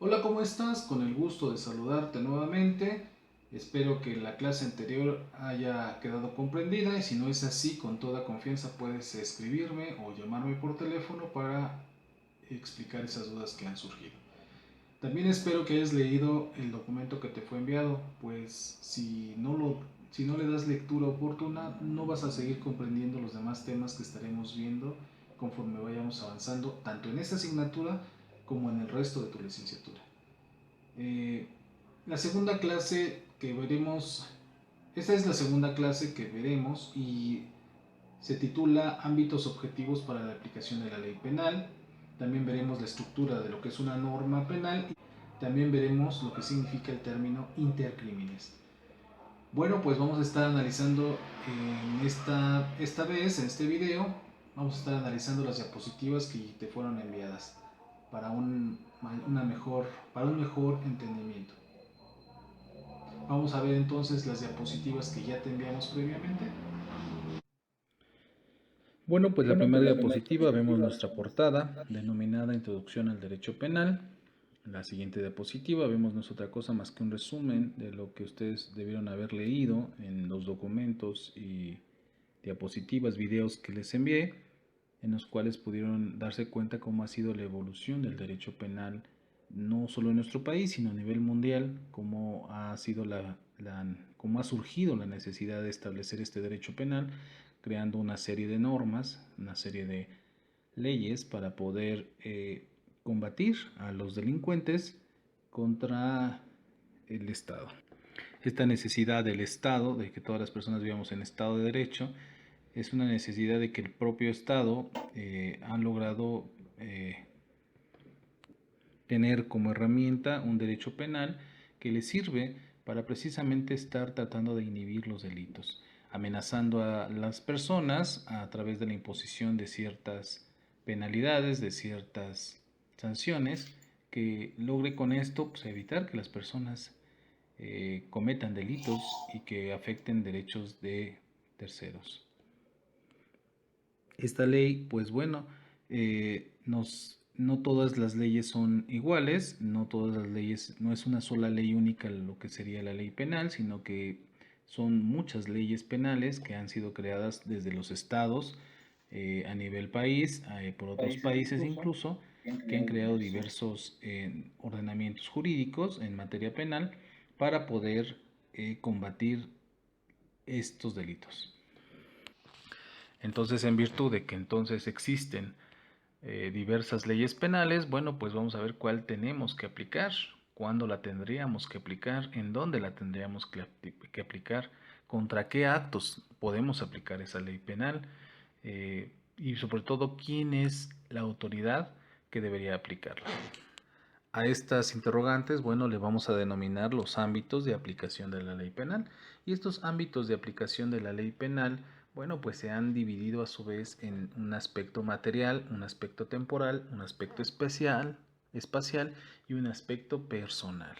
Hola, ¿cómo estás? Con el gusto de saludarte nuevamente. Espero que la clase anterior haya quedado comprendida y si no es así, con toda confianza puedes escribirme o llamarme por teléfono para explicar esas dudas que han surgido. También espero que hayas leído el documento que te fue enviado, pues si no le das lectura oportuna, no vas a seguir comprendiendo los demás temas que estaremos viendo conforme vayamos avanzando, tanto en esta asignatura como en el resto de tu licenciatura. Eh, la segunda clase que veremos, esta es la segunda clase que veremos y se titula Ámbitos objetivos para la aplicación de la ley penal. También veremos la estructura de lo que es una norma penal y también veremos lo que significa el término intercrímenes. Bueno, pues vamos a estar analizando en esta vez, en este video, vamos a estar analizando las diapositivas que te fueron enviadas para para un mejor entendimiento. Vamos a ver entonces las diapositivas que ya te enviamos previamente. Bueno, pues la primera diapositiva vemos nuestra portada denominada Introducción al Derecho Penal. En la siguiente diapositiva vemos no es otra cosa más que un resumen de lo que ustedes debieron haber leído en los documentos y diapositivas, videos que les envié, en los cuales pudieron darse cuenta cómo ha sido la evolución del derecho penal, no solo en nuestro país, sino a nivel mundial, cómo ha sido cómo ha surgido la necesidad de establecer este derecho penal, creando una serie de normas, una serie de leyes para poder combatir a los delincuentes contra el Estado. Esta necesidad del Estado, de que todas las personas vivamos en Estado de Derecho, es una necesidad de que el propio Estado ha logrado tener como herramienta un derecho penal que le sirve para precisamente estar tratando de inhibir los delitos, amenazando a las personas a través de la imposición de ciertas penalidades, de ciertas sanciones, que logre con esto pues, evitar que las personas cometan delitos y que afecten derechos de terceros. Esta ley, pues bueno, no todas las leyes son iguales, no todas las leyes, no es una sola ley única lo que sería la ley penal, sino que son muchas leyes penales que han sido creadas desde los estados a nivel país, por otros países incluso, que han creado diversos ordenamientos jurídicos en materia penal para poder combatir estos delitos. Entonces, en virtud de que entonces existen diversas leyes penales, bueno, pues vamos a ver cuál tenemos que aplicar, cuándo la tendríamos que aplicar, en dónde la tendríamos que aplicar, contra qué actos podemos aplicar esa ley penal y sobre todo quién es la autoridad que debería aplicarla. A estas interrogantes, bueno, le vamos a denominar los ámbitos de aplicación de la ley penal. Y estos ámbitos de aplicación de la ley penal, bueno, pues se han dividido a su vez en un aspecto material, un aspecto temporal, un aspecto espacial y un aspecto personal.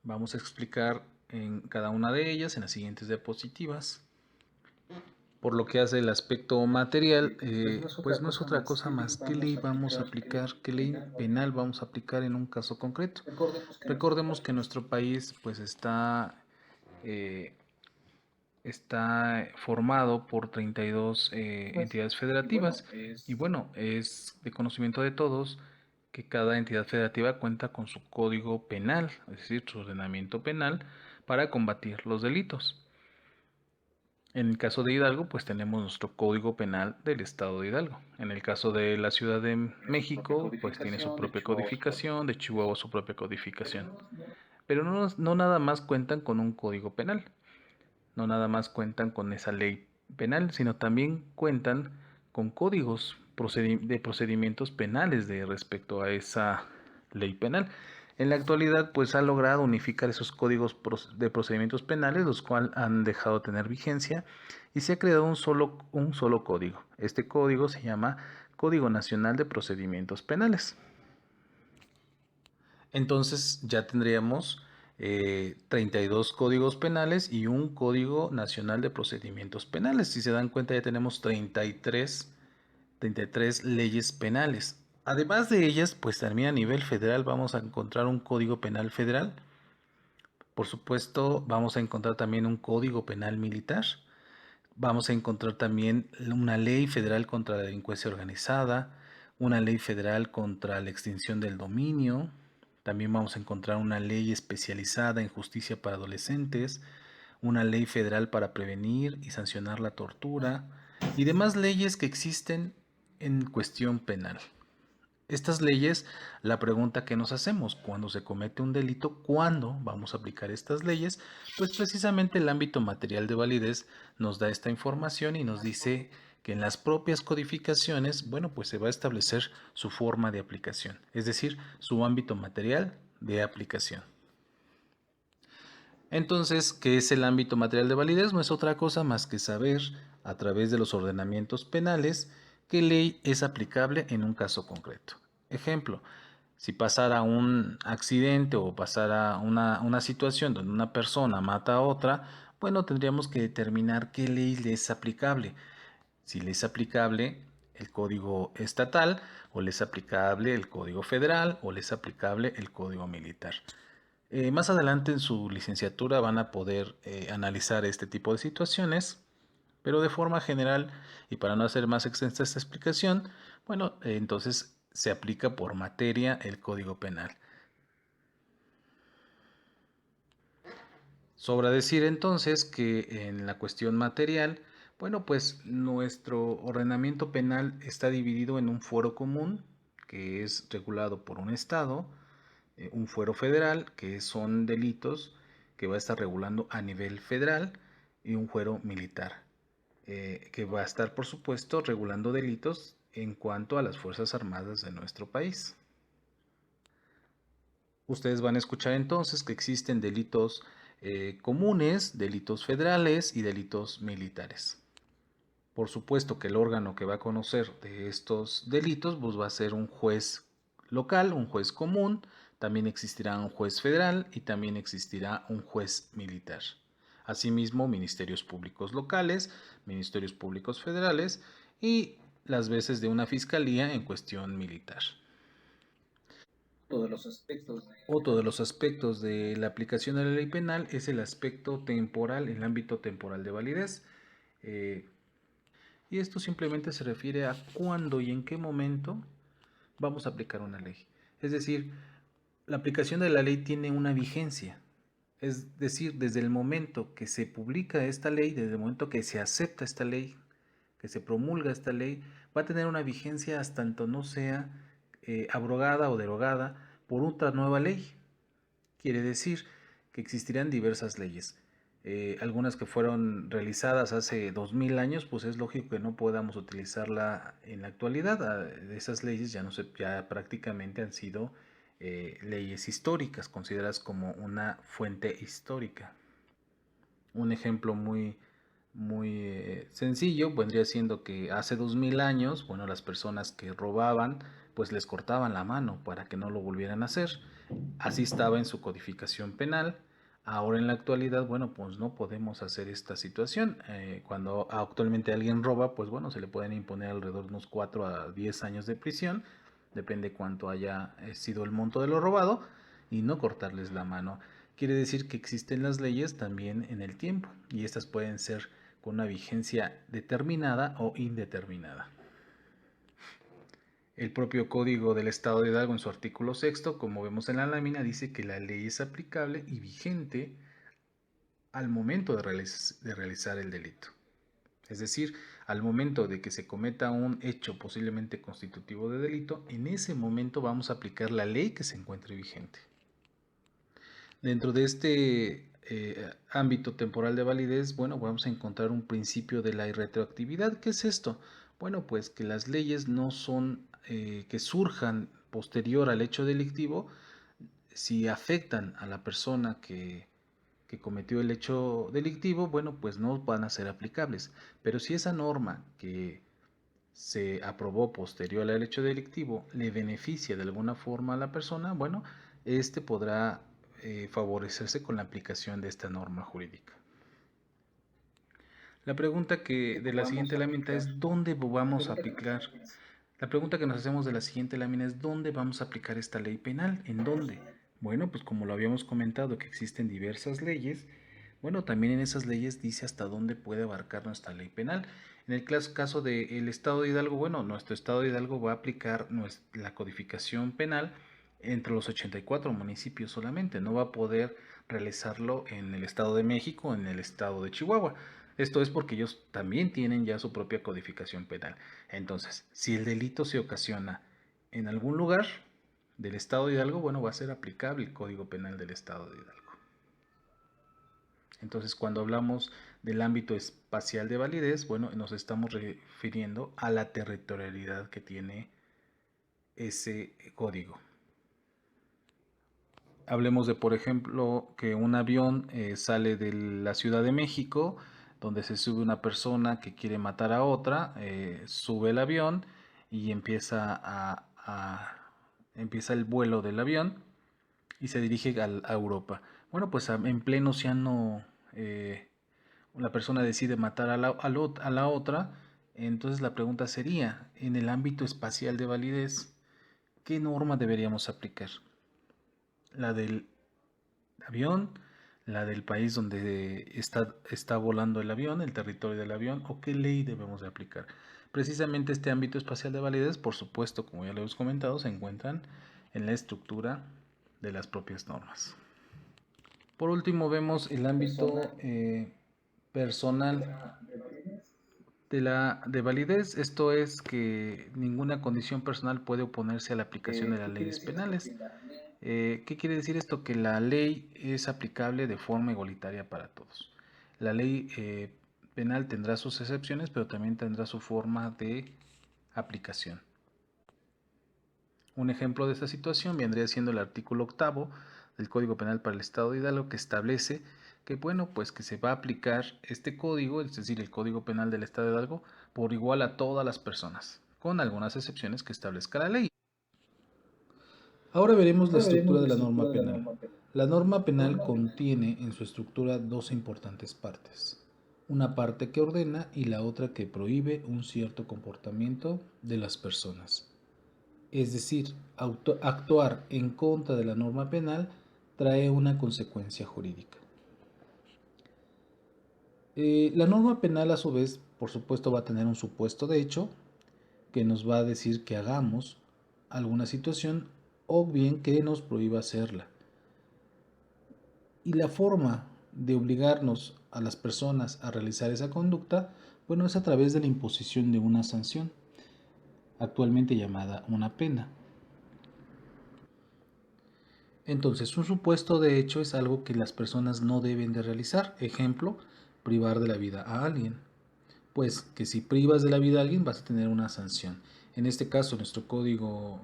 Vamos a explicar en cada una de ellas en las siguientes diapositivas. Por lo que hace el aspecto material, pues no es otra cosa más qué ley vamos a aplicar, qué ley penal vamos a aplicar en un caso concreto. Recordemos que nuestro país pues eh, está formado por 32 entidades federativas y bueno, es de conocimiento de todos que cada entidad federativa cuenta con su código penal, es decir, su ordenamiento penal para combatir los delitos. En el caso de Hidalgo, pues tenemos nuestro Código Penal del Estado de Hidalgo. En el caso de la Ciudad de México, pues tiene su propia codificación, de Chihuahua su propia codificación. Pero no nada más cuentan con un código penal, no nada más cuentan con esa ley penal, sino también cuentan con códigos de procedimientos penales de respecto a esa ley penal. En la actualidad, pues ha logrado unificar esos códigos de procedimientos penales, los cuales han dejado de tener vigencia y se ha creado un solo código. Este código se llama Código Nacional de Procedimientos Penales. Entonces ya tendríamos 32 códigos penales y un Código Nacional de Procedimientos Penales. Si se dan cuenta, ya tenemos 33 leyes penales. Además de ellas, pues también a nivel federal vamos a encontrar un Código Penal federal. Por supuesto, vamos a encontrar también un Código Penal militar. Vamos a encontrar también una ley federal contra la delincuencia organizada, una ley federal contra la extinción del dominio. También vamos a encontrar una ley especializada en justicia para adolescentes, una ley federal para prevenir y sancionar la tortura y demás leyes que existen en cuestión penal. Estas leyes, la pregunta que nos hacemos cuando se comete un delito, ¿cuándo vamos a aplicar estas leyes? Pues precisamente el ámbito material de validez nos da esta información y nos dice que en las propias codificaciones, bueno, pues se va a establecer su forma de aplicación, es decir, su ámbito material de aplicación. Entonces, ¿qué es el ámbito material de validez? No es otra cosa más que saber, a través de los ordenamientos penales, qué ley es aplicable en un caso concreto. Ejemplo, si pasara un accidente o pasara una situación donde una persona mata a otra, bueno, tendríamos que determinar qué ley le es aplicable. Si le es aplicable el código estatal, o le es aplicable el código federal, o le es aplicable el código militar. Más adelante en su licenciatura van a poder analizar este tipo de situaciones, pero de forma general y para no hacer más extensa esta explicación, bueno, entonces se aplica por materia el Código Penal. Sobra decir entonces que en la cuestión material, bueno, pues nuestro ordenamiento penal está dividido en un fuero común, que es regulado por un estado, un fuero federal, que son delitos que va a estar regulando a nivel federal, y un fuero militar, que va a estar, por supuesto, regulando delitos en cuanto a las Fuerzas Armadas de nuestro país. Ustedes van a escuchar entonces que existen delitos comunes, delitos federales y delitos militares. Por supuesto que el órgano que va a conocer de estos delitos pues va a ser un juez local, un juez común, también existirá un juez federal y también existirá un juez militar. Asimismo, ministerios públicos locales, ministerios públicos federales y las veces de una fiscalía en cuestión militar. Otro de los aspectos de la aplicación de la ley penal es el aspecto temporal, el ámbito temporal de validez. Eh, y esto simplemente se refiere a cuándo y en qué momento vamos a aplicar una ley. Es decir, la aplicación de la ley tiene una vigencia. Es decir, desde el momento que se publica esta ley, desde el momento que se acepta esta ley, que se promulga esta ley, va a tener una vigencia hasta tanto no sea abrogada o derogada por otra nueva ley. Quiere decir que existirán diversas leyes. Algunas que fueron realizadas hace 2000 años, pues es lógico que no podamos utilizarla en la actualidad. Esas leyes ya, no se, ya prácticamente han sido leyes históricas, consideradas como una fuente histórica. Un ejemplo muy sencillo vendría siendo que hace 2000 años, bueno, las personas que robaban, pues les cortaban la mano para que no lo volvieran a hacer. Así estaba en su codificación penal. Ahora en la actualidad, bueno, pues no podemos hacer esta situación. Cuando actualmente alguien roba, pues bueno, se le pueden imponer alrededor de unos 4 a 10 años de prisión, depende cuánto haya sido el monto de lo robado, y no cortarles la mano. Quiere decir que existen las leyes también en el tiempo, y estas pueden ser con una vigencia determinada o indeterminada. El propio Código del Estado de Hidalgo en su artículo sexto, como vemos en la lámina, dice que la ley es aplicable y vigente al momento de realizar el delito. Es decir, al momento de que se cometa un hecho posiblemente constitutivo de delito, en ese momento vamos a aplicar la ley que se encuentre vigente. Dentro de este ámbito temporal de validez, bueno, vamos a encontrar un principio de la irretroactividad. ¿Qué es esto? Bueno, pues que las leyes no son que surjan posterior al hecho delictivo, si afectan a la persona que cometió el hecho delictivo, bueno, pues no van a ser aplicables. Pero si esa norma que se aprobó posterior al hecho delictivo le beneficia de alguna forma a la persona, bueno, este podrá favorecerse con la aplicación de esta norma jurídica. La pregunta que de la siguiente lámina es ¿dónde vamos a aplicar La pregunta que nos hacemos de la siguiente lámina es ¿dónde vamos a aplicar esta ley penal? ¿En dónde? Bueno, pues como lo habíamos comentado que existen diversas leyes, bueno, también en esas leyes dice hasta dónde puede abarcar nuestra ley penal. En el caso del Estado de Hidalgo, bueno, nuestro Estado de Hidalgo va a aplicar la codificación penal entre los 84 municipios solamente, no va a poder realizarlo en el Estado de México, en el Estado de Chihuahua. Esto es porque ellos también tienen ya su propia codificación penal. Entonces, si el delito se ocasiona en algún lugar del Estado de Hidalgo, bueno, va a ser aplicable el Código Penal del Estado de Hidalgo. Entonces, cuando hablamos del ámbito espacial de validez, bueno, nos estamos refiriendo a la territorialidad que tiene ese código. Hablemos de, por ejemplo, que un avión sale de la Ciudad de México, donde se sube una persona que quiere matar a otra, sube el avión y empieza el vuelo del avión y se dirige a Europa. Bueno, pues en pleno océano la persona decide matar a la otra, entonces la pregunta sería, en el ámbito espacial de validez, ¿qué norma deberíamos aplicar? ¿La del avión, la del país donde está volando el avión, el territorio del avión, o qué ley debemos de aplicar? Precisamente este ámbito espacial de validez, por supuesto, como ya lo hemos comentado, se encuentran en la estructura de las propias normas. Por último, vemos el ámbito personal de validez. Esto es que ninguna condición personal puede oponerse a la aplicación de las leyes penales. ¿Qué quiere decir esto? Que la ley es aplicable de forma igualitaria para todos. La ley penal tendrá sus excepciones, pero también tendrá su forma de aplicación. Un ejemplo de esta situación vendría siendo el artículo 8 del Código Penal para el Estado de Hidalgo, que establece que, bueno, pues que se va a aplicar este código, es decir, el Código Penal del Estado de Hidalgo, por igual a todas las personas, con algunas excepciones que establezca la ley. Ahora veremos la estructura de la norma penal. La norma penal contiene en su estructura dos importantes partes. Una parte que ordena y la otra que prohíbe un cierto comportamiento de las personas. Es decir, actuar en contra de la norma penal trae una consecuencia jurídica. La norma penal, a su vez, por supuesto, va a tener un supuesto de hecho que nos va a decir que hagamos alguna situación o bien que nos prohíba hacerla. Y la forma de obligarnos a las personas a realizar esa conducta, bueno, es a través de la imposición de una sanción, actualmente llamada una pena. Entonces, un supuesto de hecho es algo que las personas no deben de realizar. Ejemplo, privar de la vida a alguien. Pues que si privas de la vida a alguien vas a tener una sanción. En este caso, nuestro Código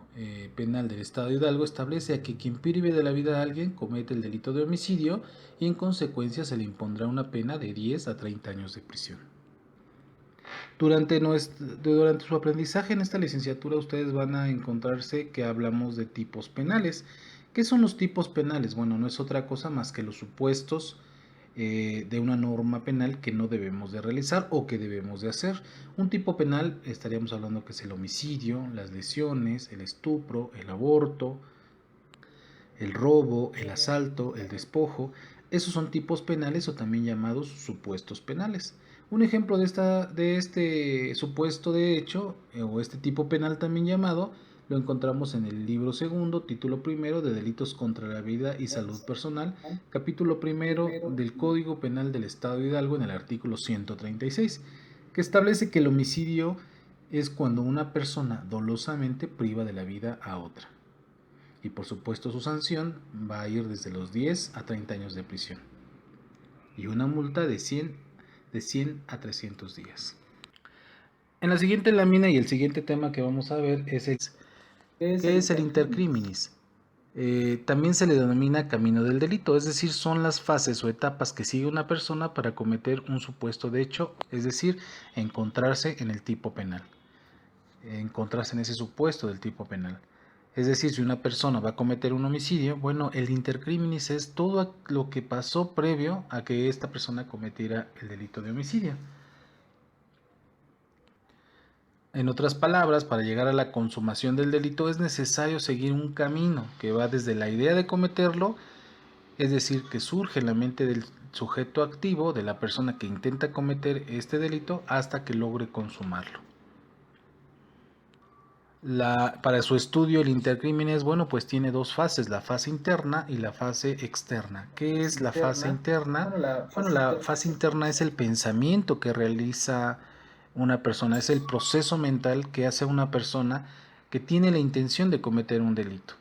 Penal del Estado de Hidalgo establece que quien prive de la vida a alguien comete el delito de homicidio y en consecuencia se le impondrá una pena de 10 a 30 años de prisión. Durante su aprendizaje en esta licenciatura ustedes van a encontrarse que hablamos de tipos penales. ¿Qué son los tipos penales? Bueno, no es otra cosa más que los supuestos de una norma penal que no debemos de realizar o que debemos de hacer. Un tipo penal estaríamos hablando que es el homicidio, las lesiones, el estupro, el aborto, el robo, el asalto, el despojo. Esos son tipos penales o también llamados supuestos penales. Un ejemplo de este supuesto de hecho o este tipo penal también llamado lo encontramos en el libro segundo, título primero de Delitos contra la Vida y Salud Personal, capítulo primero del Código Penal del Estado de Hidalgo en el artículo 136, que establece que el homicidio es cuando una persona dolosamente priva de la vida a otra. Y por supuesto su sanción va a ir desde los 10 a 30 años de prisión y una multa de 100 a 300 días. En la siguiente lámina y el siguiente tema que vamos a ver es ¿qué es el intercriminis? También se le denomina camino del delito, es decir, son las fases o etapas que sigue una persona para cometer un supuesto de hecho, es decir, encontrarse en el tipo penal, encontrarse en ese supuesto del tipo penal. Es decir, si una persona va a cometer un homicidio, bueno, el intercriminis es todo lo que pasó previo a que esta persona cometiera el delito de homicidio. En otras palabras, para llegar a la consumación del delito es necesario seguir un camino que va desde la idea de cometerlo, es decir, que surge en la mente del sujeto activo, de la persona que intenta cometer este delito, hasta que logre consumarlo. Para su estudio el intercrímenes, bueno, pues tiene dos fases, la fase interna y la fase externa. ¿Qué es la fase interna? Bueno, la fase interna es el pensamiento que realiza una persona, es el proceso mental que hace una persona que tiene la intención de cometer un delito.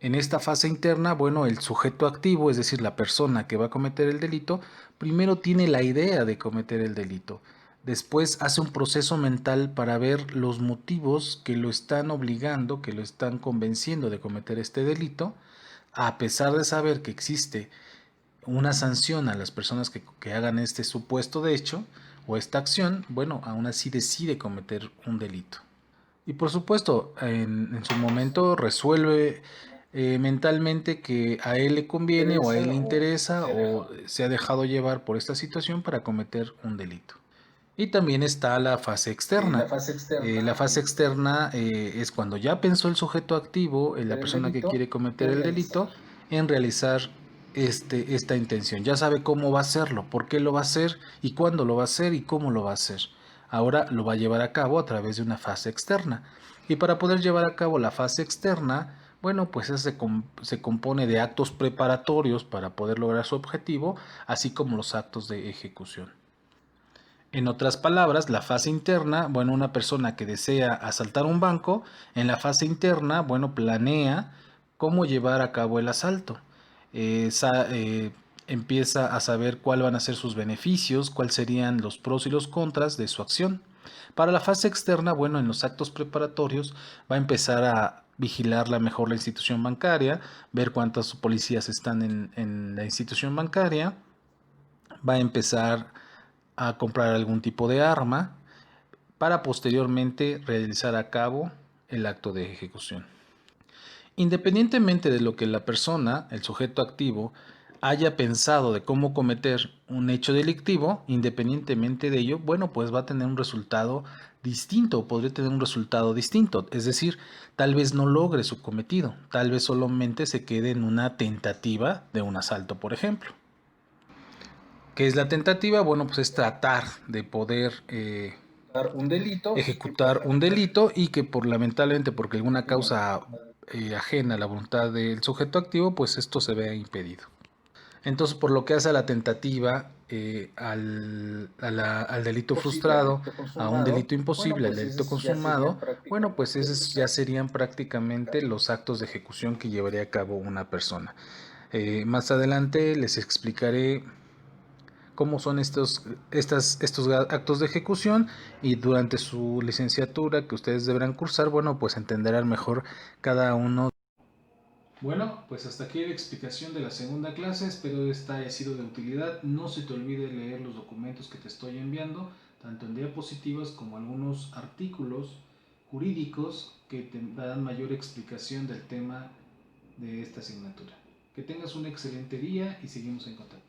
En esta fase interna, bueno, el sujeto activo, es decir, la persona que va a cometer el delito, primero tiene la idea de cometer el delito. Después hace un proceso mental para ver los motivos que lo están obligando, que lo están convenciendo de cometer este delito, a pesar de saber que existe una sanción a las personas que hagan este supuesto de hecho o esta acción, bueno, aún así decide cometer un delito. Y por supuesto, en su momento resuelve mentalmente que a él le conviene o a él le interesa o se ha dejado llevar por esta situación para cometer un delito. Y también está la fase externa. La fase externa es cuando ya pensó el sujeto activo, la persona que quiere cometer el delito, en realizar esta intención. Ya sabe cómo va a hacerlo, por qué lo va a hacer y cuándo lo va a hacer y cómo lo va a hacer. Ahora lo va a llevar a cabo a través de una fase externa. Y para poder llevar a cabo la fase externa, bueno, pues se compone de actos preparatorios para poder lograr su objetivo, así como los actos de ejecución. En otras palabras, la fase interna, bueno, una persona que desea asaltar un banco, en la fase interna, bueno, planea cómo llevar a cabo el asalto. Empieza a saber cuáles van a ser sus beneficios, cuáles serían los pros y los contras de su acción. Para la fase externa, bueno, en los actos preparatorios va a empezar a vigilar mejor la institución bancaria, ver cuántos policías están en la institución bancaria, va a empezar a comprar algún tipo de arma para posteriormente realizar a cabo el acto de ejecución. Independientemente de lo que la persona, el sujeto activo, haya pensado de cómo cometer un hecho delictivo, independientemente de ello, bueno, pues va a tener un resultado distinto, podría tener un resultado distinto, es decir, tal vez no logre su cometido, tal vez solamente se quede en una tentativa de un asalto, por ejemplo. ¿Qué es la tentativa? Bueno, pues es tratar de poder ejecutar un delito y que lamentablemente porque alguna causa ajena a la voluntad del sujeto activo, pues esto se vea impedido. Entonces, por lo que hace a la tentativa, al delito frustrado, a un delito imposible, al delito consumado, bueno, pues esos ya serían prácticamente los actos de ejecución que llevaría a cabo una persona. Más adelante les explicaré cómo son estos actos de ejecución y durante su licenciatura que ustedes deberán cursar, bueno, pues entenderán mejor cada uno. Bueno, pues hasta aquí la explicación de la segunda clase, espero esta haya sido de utilidad. No se te olvide leer los documentos que te estoy enviando, tanto en diapositivas como algunos artículos jurídicos que te darán mayor explicación del tema de esta asignatura. Que tengas un excelente día y seguimos en contacto.